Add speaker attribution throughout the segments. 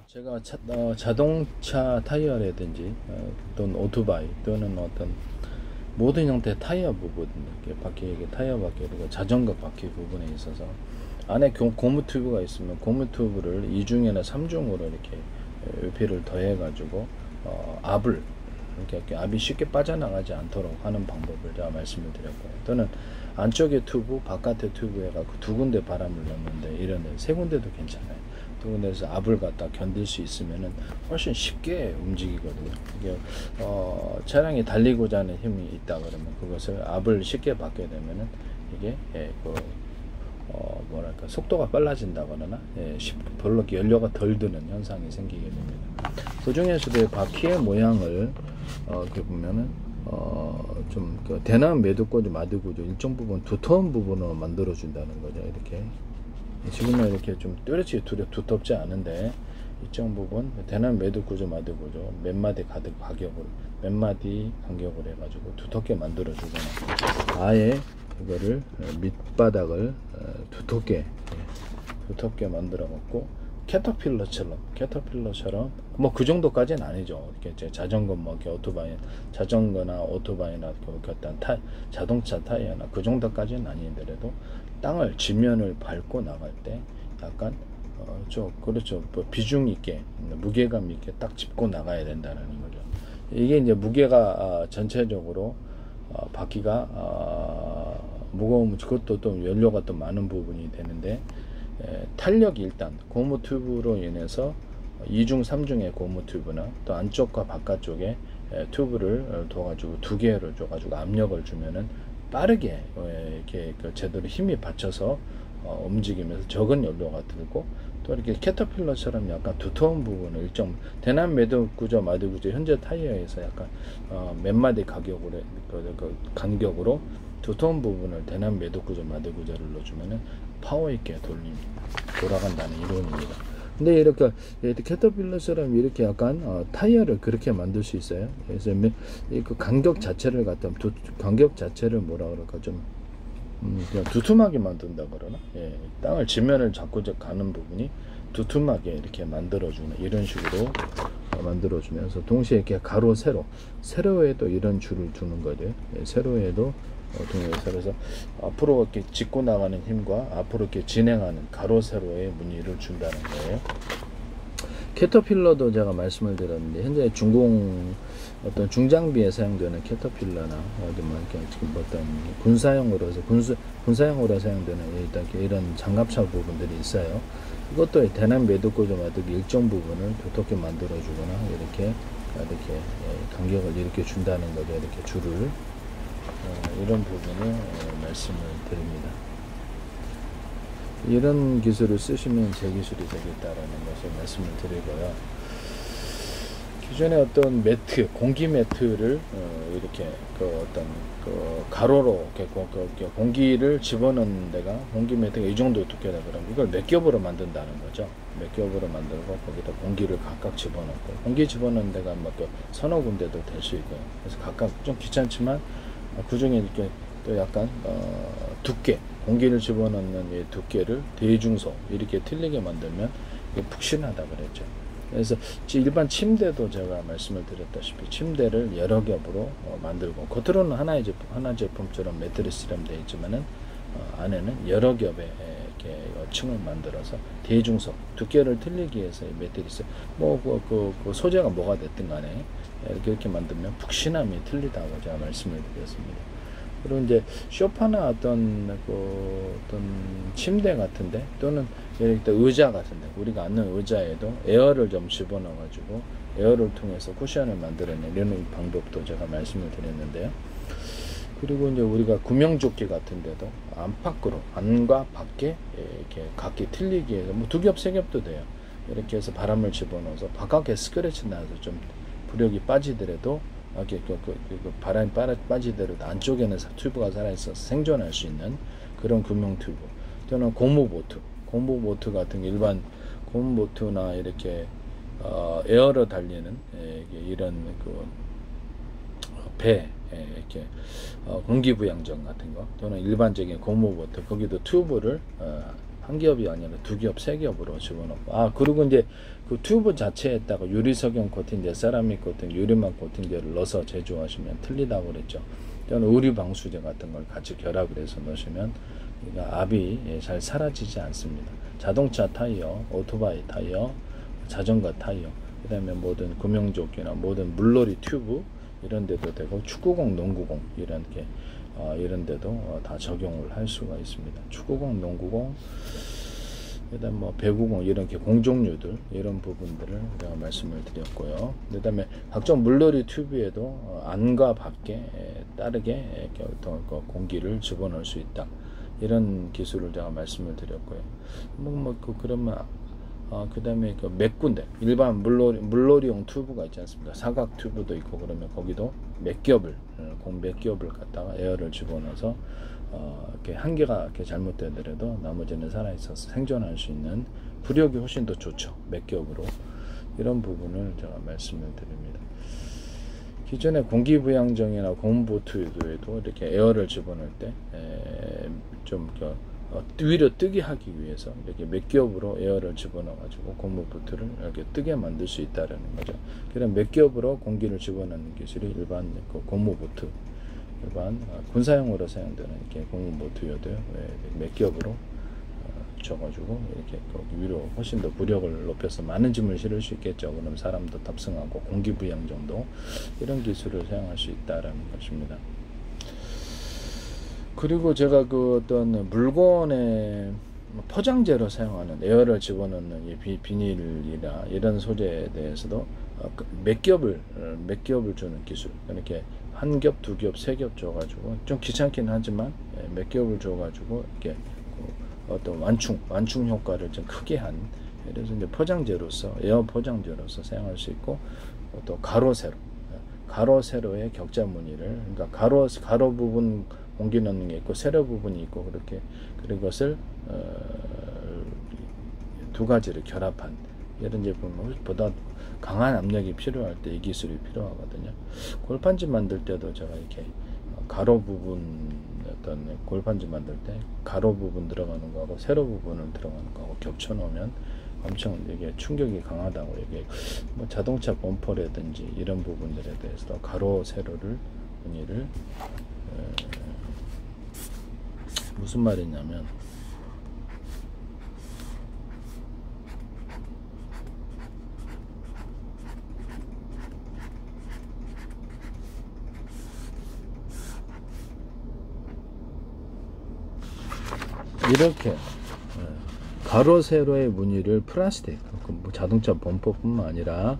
Speaker 1: 제가 자동차 타이어라든지 또는 오토바이 또는 어떤 모든 형태의 타이어 부분, 바퀴 타이어 바퀴 그리고 자전거 바퀴 부분에 있어서 안에 고무 튜브가 있으면 고무 튜브를 2중이나 3중으로 이렇게 유피를 더해 가지고 압을 이렇게 압이 쉽게 빠져나가지 않도록 하는 방법을 제가 말씀을 드렸고요. 또는 안쪽에 튜브, 바깥에 튜브 해갖고 두 군데 바람을 넣는데 이런 세 군데도 괜찮아요. 두 군데에서 압을 갖다 견딜 수 있으면은 훨씬 쉽게 움직이거든요. 이게 차량이 달리고자 하는 힘이 있다 그러면 그것을 압을 쉽게 받게 되면은 이게 뭐랄까 속도가 빨라진다거나 별로 연료가 덜 드는 현상이 생기게 됩니다. 그 중에서도 바퀴의 모양을 이렇게 보면은 좀 대나무 매듭꽂이 마디구조 일정 부분 두터운 부분으로 만들어 준다는 거죠. 이렇게 지금은 이렇게 좀 뚜렷이 두텁지 않은데 일정 부분 대나무 매듭구조 마디구조 몇 마디 간격으로 해가지고 두텁게 만들어 주거나 아예 이거를 밑바닥을 두텁게 만들어 갖고 캐터필러처럼 뭐 그 정도까지는 아니죠. 이렇게 자전거 뭐 이렇게 자전거나 오토바이나 어떤 자동차 타이어나 그 정도까지는 아니더라도 땅을 지면을 밟고 나갈 때 약간 그렇죠. 뭐 비중 있게 무게감 있게 딱 짚고 나가야 된다는 거죠. 이게 이제 무게가 전체적으로 바퀴가 무거우면 그것도 또 연료가 또 많은 부분이 되는데 탄력이 일단 고무 튜브로 인해서 2중 3중의 고무 튜브나 또 안쪽과 바깥쪽에 튜브를 둬가지고 두 개를 줘가지고 압력을 주면은 빠르게 이렇게 제대로 힘이 받쳐서 움직이면서 적은 연료가 들고 또 이렇게 캐터필러처럼 약간 두터운 부분을 일정 대나무 매듭구조 마디구조 현재 타이어에서 약간 몇 마디 간격으로 두터운 부분을 대나무 매듭구조 마디구조를 넣어주면은 파워 있게 돌아간다는 이론입니다. 근데 이렇게 캐터필러처럼 이렇게 약간 타이어를 그렇게 만들 수 있어요. 그래서 그 간격 자체를 간격 자체를 뭐라 그럴까 좀 그냥 두툼하게 만든다 그러나 땅을 지면을 잡고 가는 부분이 두툼하게 이렇게 만들어주는 이런 식으로 만들어주면서 동시에 이렇게 가로 세로에도 이런 줄을 두는 거죠. 세로에도 그래서 앞으로 이렇게 짚고 나가는 힘과 앞으로 이렇게 진행하는 가로 세로의 무늬를 준다는 거예요. 캐터필러도 제가 말씀을 드렸는데 현재 어떤 중장비에 사용되는 캐터필러나 어떤 군사용으로 사용되는 이런 장갑차 부분들이 있어요. 이것도 대나무 매듭구조 마디구 일정 부분을 두텁게 만들어주거나 이렇게 간격을 이렇게 준다는 거죠. 이렇게 줄을 이런 부분을 말씀을 드립니다. 이런 기술을 쓰시면 제 기술이 되겠다라는 것을 말씀을 드리고요. 기존에 어떤 공기 매트를 이렇게 가로로 이렇게 공기를 집어넣는 데가 공기 매트가 이 정도 두께다 그러면 이걸 몇 겹으로 만든다는 거죠. 몇 겹으로 만들고 거기다 공기를 각각 집어넣고 공기 집어넣는 데가 뭐 서너 군데도 될 수 있고요. 그래서 각각 좀 귀찮지만 그 중에 이렇게 또 약간 두께 공기를 집어넣는 이 두께를 대중소 이렇게 틀리게 만들면 푹신하다 그랬죠. 그래서 일반 침대도 제가 말씀을 드렸다시피 침대를 여러 겹으로 만들고 겉으로는 하나 제품처럼 매트리스처럼 되어 있지만은 안에는 여러 겹의 이렇게 층을 만들어서 대중소 두께를 틀리기 위해서 매트리스 그 소재가 뭐가 됐든 간에 이렇게 만들면 푹신함이 틀리다고 제가 말씀을 드렸습니다. 그리고 이제 소파나 어떤 침대 같은데 또는 예를 들어 의자 같은데 우리가 앉는 의자에도 에어를 좀 집어넣어 가지고 에어를 통해서 쿠션을 만들어내는 방법도 제가 말씀을 드렸는데요. 그리고 이제 우리가 구명조끼 같은데도 안과 밖에 이렇게 각기 틀리게 해서 뭐 두 겹, 세 겹도 돼요. 이렇게 해서 바람을 집어넣어서 바깥에 스크래치 나서 좀 부력이 빠지더라도 이렇게 바람이 빠지더라도 안쪽에는 튜브가 살아있어서 생존할 수 있는 그런 구명 튜브 또는 고무보트 같은 일반 고무보트나 이렇게 에어로 달리는 이런 배 이렇게 공기부양정 같은 거 또는 일반적인 고무보트 거기도 튜브를 한 겹이 아니라 두 겹, 세 겹으로 집어넣고, 그리고 이제 그 튜브 자체에다가 유리석영 코팅제, 세라믹 코팅, 유리막 코팅제를 넣어서 제조하시면 틀리다고 그랬죠. 저는 의류 방수제 같은 걸 같이 결합을 해서 넣으시면 압이 잘 사라지지 않습니다. 자동차 타이어, 오토바이 타이어, 자전거 타이어, 그 다음에 모든 구명조끼나 모든 물놀이 튜브 이런 데도 되고, 축구공, 농구공 이런 데도 다 적용을 할 수가 있습니다. 축구공, 농구공, 그다음 뭐 배구공 이렇게 공종류들 이런 부분들을 제가 말씀을 드렸고요. 그다음에 각종 물놀이 튜브에도 안과 밖에 따르게 공기를 집어넣을 수 있다. 이런 기술을 제가 말씀을 드렸고요. 그러면 그다음에 그 몇 군데 일반 물놀이용 튜브가 있지 않습니까? 사각 튜브도 있고, 그러면 거기도 몇 겹을 갖다가 에어를 집어넣어서 이렇게 한 개가 이렇게 잘못되더라도 나머지는 살아있어서 생존할 수 있는 부력이 훨씬 더 좋죠. 몇 겹으로. 이런 부분을 제가 말씀을 드립니다. 기존의 공기부양정이나 고무보트에도 이렇게 에어를 집어넣을 때 좀 위로 뜨게 하기 위해서 이렇게 몇 겹으로 에어를 집어넣어 가지고 고무보트를 이렇게 뜨게 만들 수 있다라는 거죠. 그런 몇 겹으로 공기를 집어넣는 기술이 일반 고무보트, 일반 군사용으로 사용되는 이렇게 고무보트여도 몇 겹으로 줘가지고 이렇게 거기 위로 훨씬 더 부력을 높여서 많은 짐을 실을 수 있겠죠. 그럼 사람도 탑승하고 공기부양 정도 이런 기술을 사용할 수 있다라는 것입니다. 그리고 제가 그 어떤 물건의 포장재로 사용하는 에어를 집어넣는 이 비닐이나 이런 소재에 대해서도 몇 겹을 주는 기술, 이렇게 한 겹, 두 겹, 세 겹 줘가지고 좀 귀찮긴 하지만 몇 겹을 줘가지고 이렇게 어떤 완충 효과를 좀 크게 한, 그래서 이제 포장재로서 에어 포장재로서 사용할 수 있고, 또 가로 세로의 격자 무늬를, 그러니까 가로 부분 공기 넣는 게 있고 세로 부분이 있고, 그렇게 그것을 두 가지를 결합한 이런 제품보다 강한 압력이 필요할 때 이 기술이 필요하거든요. 골판지 만들 때도 제가 이렇게 가로 부분 어떤 골판지 만들 때 가로 부분 들어가는 거하고 세로 부분을 들어가는 거하고 겹쳐 놓으면 엄청 이게 충격이 강하다고, 이게 뭐 자동차 범퍼라든지 이런 부분들에 대해서도 가로 세로를 무늬를 무슨 말이냐면, 이렇게 가로 세로의 무늬를 플라스틱, 자동차 범퍼뿐만 아니라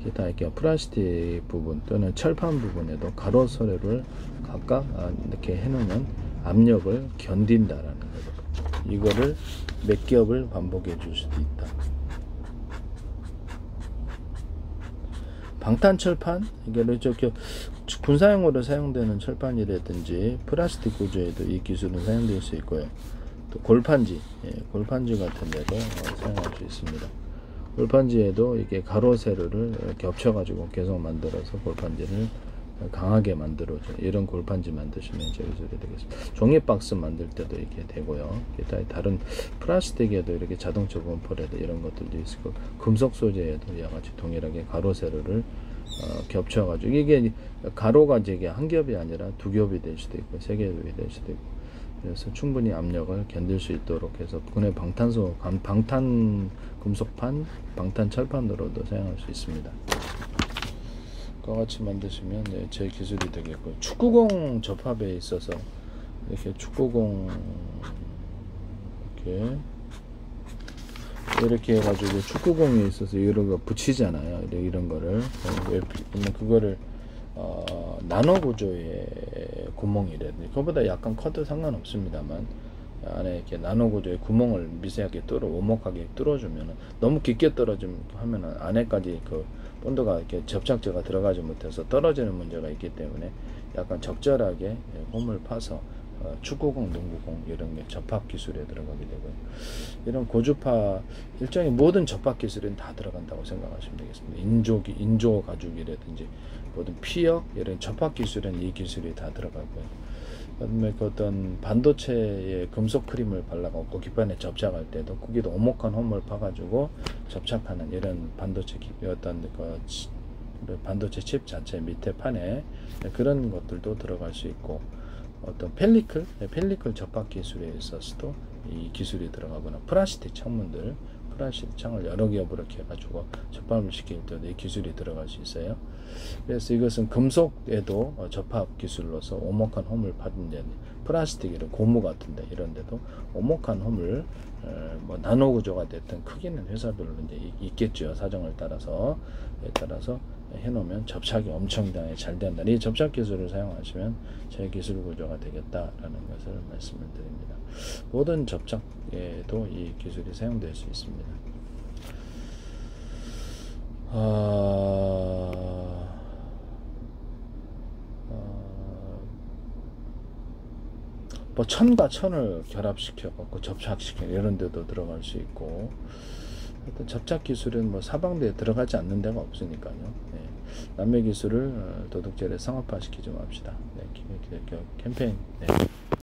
Speaker 1: 기타 이렇게 플라스틱 부분 또는 철판 부분에도 가로 세로를 각각 이렇게 해놓으면 압력을 견딘다라는 거죠. 이거를 몇 겹을 반복해 줄 수도 있다. 방탄철판, 이게 이렇게 군사용으로 사용되는 철판이라든지 플라스틱 구조에도 이 기술은 사용될 수 있고요. 또 골판지 같은 데도 사용할 수 있습니다. 골판지에도 이게 가로 세로를 겹쳐 가지고 계속 만들어서 골판지를 강하게 만들어줘. 이런 골판지 만드시면 제 기술이 되겠습니다. 종이 박스 만들 때도 이렇게 되고요. 기타 다른 플라스틱에도 이렇게 자동차 범퍼에도 이런 것들도 있고, 금속 소재에도 이와 같이 동일하게 가로 세로를 겹쳐가지고, 이게 가로가 이게 한 겹이 아니라 두 겹이 될 수도 있고 세 겹이 될 수도 있고, 그래서 충분히 압력을 견딜 수 있도록 해서 국내 방탄 금속판, 방탄 철판으로도 사용할 수 있습니다. 그와 같이 만드시면 제 기술이 되겠고, 축구공 접합에 있어서 이렇게 축구공 이렇게 해가지고 축구공에 있어서 이런 거 붙이잖아요. 이런 거를 그거를 나노 구조의 구멍이라든지, 그거보다 약간 커도 상관없습니다만 안에 이렇게 나노 구조의 구멍을 미세하게 오목하게 뚫어주면, 너무 깊게 떨어지면 하면은 안에까지 그 본드가 이렇게 접착제가 들어가지 못해서 떨어지는 문제가 있기 때문에 약간 적절하게 홈을 파서 축구공, 농구공 이런 게 접합 기술에 들어가게 되고요. 이런 고주파 일종의 모든 접합 기술은 다 들어간다고 생각하시면 되겠습니다. 인조 가죽이라든지 모든 피혁 이런 접합 기술은 이 기술이 다 들어가고요. 그다음에 그 어떤 반도체에 금속 크림을 발라갖고 기판에 접착할 때도 거기도 오목한 홈을 파가지고 접착하는 이런 반도체 어떤 반도체 칩 자체 밑에 판에 그런 것들도 들어갈 수 있고, 어떤 펠리클 접합 기술에 있어서도 이 기술이 들어가거나, 플라스틱 창문들, 플라스틱 창을 여러 겹으로 이렇게 해가지고 접합을 시킬 때도 이 기술이 들어갈 수 있어요. 그래서 이것은 금속에도 접합 기술로서 오목한 홈을 파는 데, 플라스틱 이런 고무 같은데 이런 데도 오목한 홈을 뭐 나노 구조가 됐든 크기는 회사별로 이제 있겠죠. 사정을 따라서 해놓으면 접착이 엄청나게 잘 된다. 이 접착 기술을 사용하시면 저희 기술 구조가 되겠다라는 것을 말씀을 드립니다. 모든 접착에도 이 기술이 사용될 수 있습니다. 뭐 천과 천을 결합시켜 갖고 접착시키는 이런 데도 들어갈 수 있고, 어떤 접착 기술은 뭐 사방대에 들어가지 않는 데가 없으니까요. 네. 남의 기술을 도둑질에 상업화시키지 맙시다. 네. 캠페인. 네.